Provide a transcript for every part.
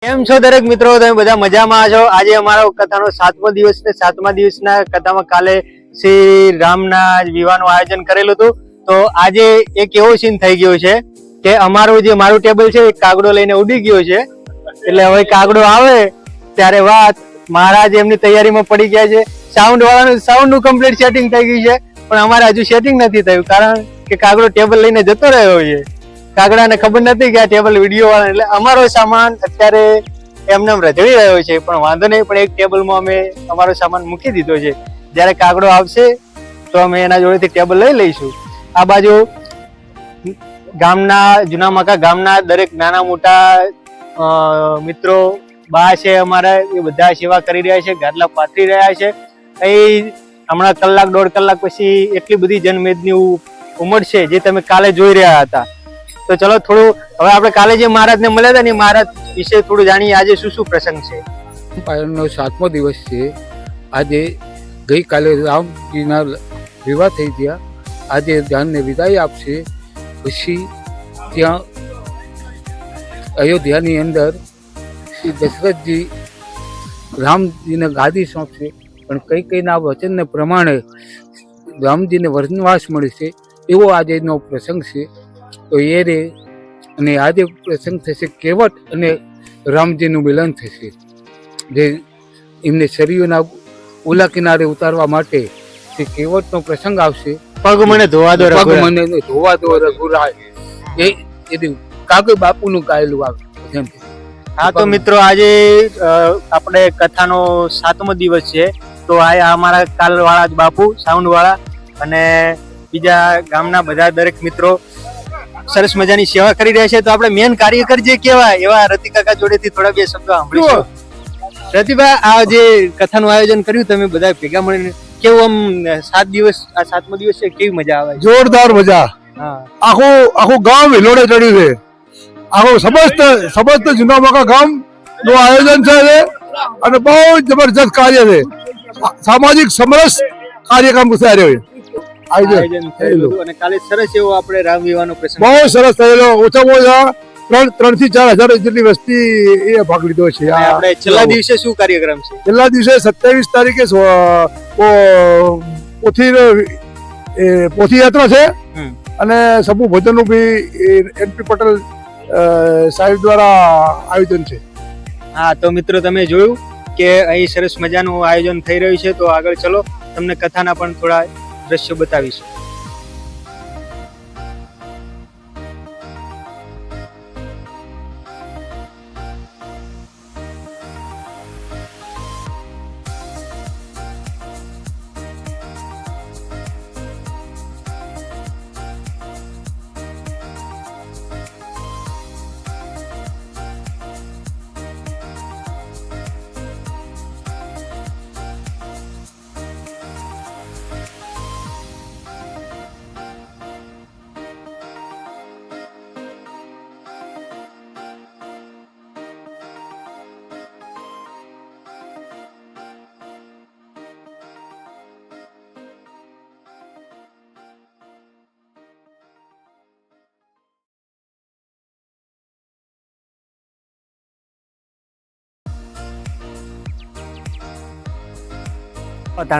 કેમ છો દરેક મિત્રો? તમે બધા મજામાં છો? આજે અમારો કથાનો 7મો દિવસ છે. 7મા દિવસના કથામાં કાલે શ્રી રામના વિવાહનું આયોજન કરેલું હતું. તો આજે એક એવો સીન થઈ ગયો છે કે મારું ટેબલ છે કાગડો લઈને ઉડી ગયો છે. એટલે હવે કાગડો આવે ત્યારે વાત મહારાજ એમની તૈયારીમાં પડી ગયા છે. સાઉન્ડનું કમ્પ્લીટ સેટિંગ થઈ ગયું છે, પણ અમારે હજુ સેટિંગ નથી થયું, કારણ કે કાગડો ટેબલ લઈને જતો રહ્યો છે. કાગડાને ખબર નથી કે આ ટેબલ વિડીયો વાળા, એટલે અમારો સામાન અત્યારે એમને રજડી રહ્યો છે. પણ વાંધો નહીં, પણ એક ટેબલમાં અમે અમારો સામાન મૂકી દીધો છે. જ્યારે કાગડો આવશે તો અમે એના જોડેથી ટેબલ લઈ લઈશું. આ બાજુ જૂના મકા ગામના દરેક નાના મોટા મિત્રો બા છે અમારા, એ બધા સેવા કરી રહ્યા છે, ગાદલા પાથરી રહ્યા છે. એ હમણાં કલાક દોઢ કલાક પછી એટલી બધી જનમેદની ઉમટશે જે તમે કાલે જોઈ રહ્યા હતા. તો ચલો થોડું હવે આપણે કાલે જે મહારાજને મળ્યા હતા ને મહારાજ વિશે થોડું જાણીએ. આજે શું શું પ્રસંગ છે? પાયણનો 7મો દિવસ છે. આજે ગઈકાલે રામજીના વિવાહ થઈ ગયા. આજે ધ્યાનને વિદાય આપશે. પછી ત્યાં અયોધ્યાની અંદર શ્રી દશરથજી રામજીને ગાદી સોંપશે. પણ કઈના વચનને પ્રમાણે રામજીને વનવાસ મળશે, એવો આજેનો પ્રસંગ છે. તો એ રે અને આજે પ્રસંગ થશે કેવટ અને રામજીનું મિલન થશે. જે એમને શરીરના ઓલા કિનારે ઉતારવા માટે તે કેવટનો પ્રસંગ આવશે. પગ મને ધોવા દો રઘુરાય, એ કાગળ બાપુનું ગાયેલું આવે. હા, તો મિત્રો આજે આપણે કથાનો 7મો દિવસ છે. તો આ અમારા કાલવાળા જ બાપુ, સાઉન્ડ વાળા, અને બીજા ગામના બધા દરેક મિત્રો સરસ મજાની સેવા કરી રહ્યા છે. તો આપણે મેન કાર્યકર જે કહેવાય એવા રતિ કાકા જોડેથી થોડા બે શબ્દો સાંભળીશું. રતિભાઈ, આ જે કથાનું આયોજન કર્યું તમે બધા ભેગા મળીને, કેવું આમ 7 દિવસ, આ 7મો દિવસ છે, કેવી મજા આવે? જોરદાર મજા. આખું ગામ હિલોડે ચડ્યું છે. આખું સમસ્ત જૂના મકા ગામ નું આયોજન છે અને બહુ જબરજસ્ત કાર્ય છે. સામાજિક સમરસ કાર્યક્રમ થયો. આયોજન થયેલું અને કાલે સરસ એવો આપણે રામ વિવાહનો પ્રસંગ બહુ સરસ થયેલો. ઓછામાં ઓછા 3 થી 4 હજાર જેટલી વસ્તી એ ભાગ લીધો છે. આપણે છેલ્લા દિવસે શું કાર્યક્રમ છે? છેલ્લા દિવસે 27 તારીખે પોથી યાત્રા છે અને સમૂહ ભોજનનું બી એનપી પટેલ સાહેબ દ્વારા આયોજન છે. હા, તો મિત્રો તમે જોયું કે અહીં સરસ મજાનું આયોજન થઈ રહ્યું છે. તો આગળ ચલો, તમને કથાના પણ થોડા દ્રશ્યો બતાવીશું.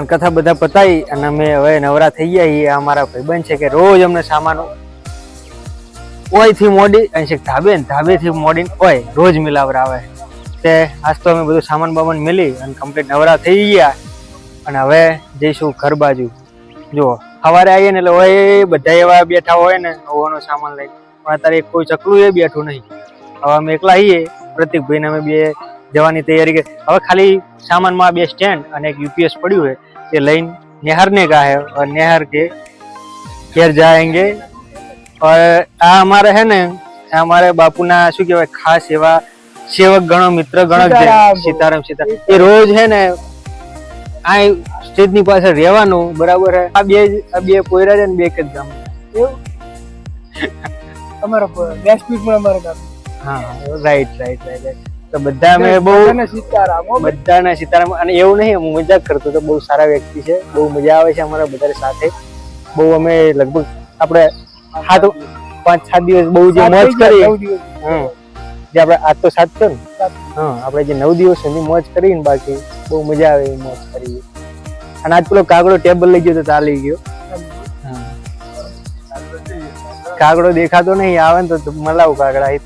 કથા બધા પતાવી અને અમે હવે નવરા થઈ ગયા. એ અમારા ભાઈબંધ છે કે રોજ અમને સામાન ઓયથી મોડી અને ધાબેથી મોડી હોય રોજ મિલાવરાવે. તે આજ તો અમે બધું સામાન બામાન મિલી અને કમ્પ્લીટ નવરા થઈ ગયા અને હવે જઈશું ઘર બાજુ. જુઓ, સવારે આવીએ ને એટલે હોય બધા એવા બેઠા હોય ને ઓવાનો સામાન લઈ, પણ અત્યારે કોઈ ચકલું એ બેઠું નહીં. હવે અમે એકલા આવીએ, પ્રતિકભાઈને અમે બે જવાની તૈયારી કરી. હવે ખાલી સામાનમાં 2 સ્ટેન્ડ અને એક UPS પડ્યું है, ये लाइन नेहर ने का है और नेहर के घर जाएंगे. और આ અમારે है ને हमारे બાપુના શું કહેવાય ખાસ એવા સેવક ગણો, મિત્ર ગણો છે, સીતારામ. એ રોજ है ને આ સ્ટેજ ની પાસે રહેવાનું, બરાબર હે. આ બે પોયરા છે ને, બે જ ગામ. એવું અમારા બેસ્ટ પીપલ અમારા ગામ. હા, રાઈટ. તો બધા અમે બધાને સીતારામ. અને એવું નહીં, હું મજાક કરતો તો, બહુ સારા વ્યક્તિ છે, બહુ મજા આવે છે અમારા બધા સાથે. બહુ અમે લગભગ આપણે 5-7 દિવસ બહુ જે મોજ કરી. જે આપણે આજ તો સાત થયો ને, હા આપણે જે 9 દિવસ સુધી મોજ કરીને બાકી બહુ મજા આવે એવી મોજ કરી. અને આજ પેલો કાગડો ટેબલ લઈ ગયો તો ચાલી ગયો. કાગડો દેખાતો નહીં, આવે ને તો મલાવ કાગડા એ